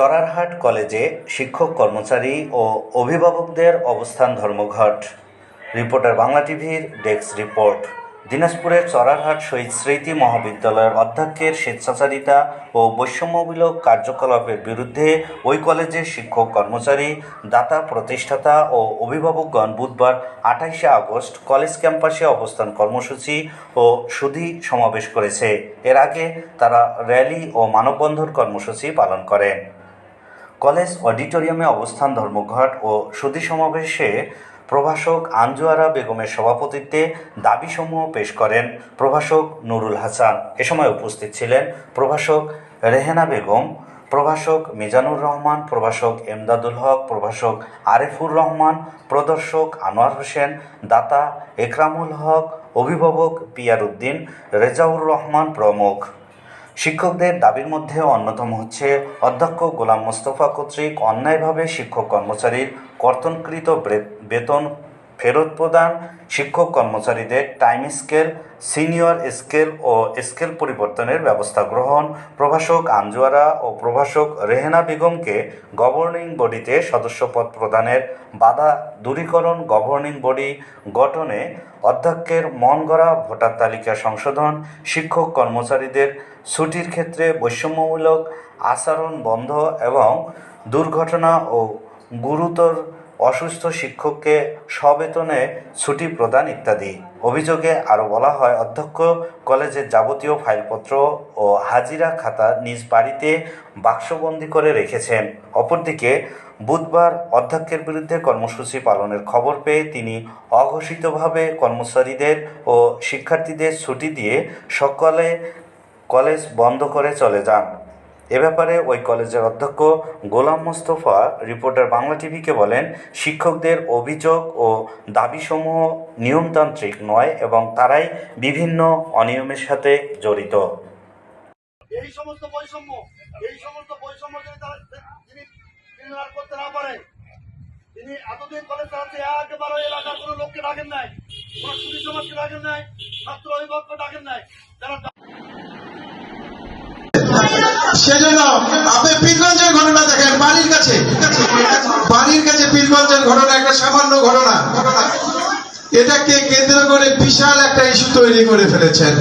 চড়ারহাট কলেজে শিক্ষক কর্মচারী ও অভিভাবকদের অবস্থান ধর্মঘট। রিপোর্টার বাংলা টিভির ডেস্ক রিপোর্ট। দিনাজপুরের চড়ারহাট শহীদ স্মৃতি মহাবিদ্যালয়ের অধ্যক্ষের স্বেচ্ছাচারিতা ও বৈষম্যমূলক কার্যকলাপের বিরুদ্ধে ওই কলেজের শিক্ষক কর্মচারী, দাতা, প্রতিষ্ঠাতা ও অভিভাবকগণ বুধবার 28শে আগস্ট কলেজ ক্যাম্পাসে অবস্থান কর্মসূচি ও সুধী সমাবেশ করেছে। এর আগে তারা র্যালি ও মানববন্ধন কর্মসূচি পালন করেন। কলেজ অডিটোরিয়ামে অবস্থান ধর্মঘট ও সুধী সমাবেশে প্রভাষক আঞ্জুয়ারা বেগমের সভাপতিত্বে দাবিসমূহ পেশ করেন প্রভাষক নুরুল হাসান। এ সময় উপস্থিত ছিলেন প্রভাষক রেহেনা বেগম, প্রভাষক মিজানুর রহমান, প্রভাষক এমদাদুল হক, প্রভাষক আরেফুর রহমান, প্রদর্শক আনোয়ার হোসেন, দাতা একরামুল হক, অভিভাবক পিয়ার উদ্দিন, রেজাউর রহমান প্রমুখ। শিক্ষকদের দাবির মধ্যে অন্যতম হচ্ছে অধ্যক্ষ গোলাম মোস্তফা কর্তৃক অন্যায়ভাবে শিক্ষক কর্মচারীর কর্তনকৃত বেতন ফেরত প্রদান, শিক্ষক কর্মচারীদের টাইম স্কেল, সিনিয়র স্কেল ও স্কেল পরিবর্তনের ব্যবস্থা গ্রহণ, প্রভাষক আঞ্জুয়ারা ও প্রভাষক রেহেনা বেগমকে গভর্নিং বডিতে সদস্যপদ প্রদানের বাধা দূরীকরণ, গভর্নিং বডি গঠনে অধ্যক্ষের মন গড়া ভোটার তালিকা সংশোধন, শিক্ষক কর্মচারীদের ছুটির ক্ষেত্রে বৈষম্যমূলক আচরণ বন্ধ এবং দুর্ঘটনা ও গুরুতর অসুস্থ শিক্ষককে সবেতনে ছুটি প্রদান ইত্যাদি। অভিযোগে আরও বলা হয়, অধ্যক্ষ কলেজের যাবতীয় ফাইলপত্র ও হাজিরা খাতা নিজ বাড়িতে বাক্সবন্দি করে রেখেছেন। অপরদিকে বুধবার অধ্যক্ষের বিরুদ্ধে কর্মসূচি পালনের খবর পেয়ে তিনি অঘোষিতভাবে কর্মচারীদের ও শিক্ষার্থীদের ছুটি দিয়ে সকালে কলেজ বন্ধ করে চলে যান। এ ব্যাপারে ওই কলেজের অধ্যক্ষ গোলাম মোস্তফা রিপোর্টার বাংলা টিভিকে বলেন, শিক্ষকদের অভিযোগ ও দাবিসমূহ নিয়মতান্ত্রিক নয় এবং তারাই বিভিন্ন অনিয়মের সাথে জড়িত। এই সমস্ত বৈষম্য যদি তিনি করতে না পারে, তিনি এতদিন কলেজ চালাতে একেবারে এলাকার কোনো লোককে ডাকেন নাই, কোনো সুধী সমাজকে ডাকেন নাই, ছাত্র অভিভাবককে ডাকেন নাই। যারা সেজন্য আপনি পীরগঞ্জের ঘটনা দেখেন, বাড়ির কাছে পীরগঞ্জের ঘটনা একটা সামান্য ঘটনা, এটাকে কেন্দ্র করে বিশাল একটা ইস্যু তৈরি করে ফেলেছেন।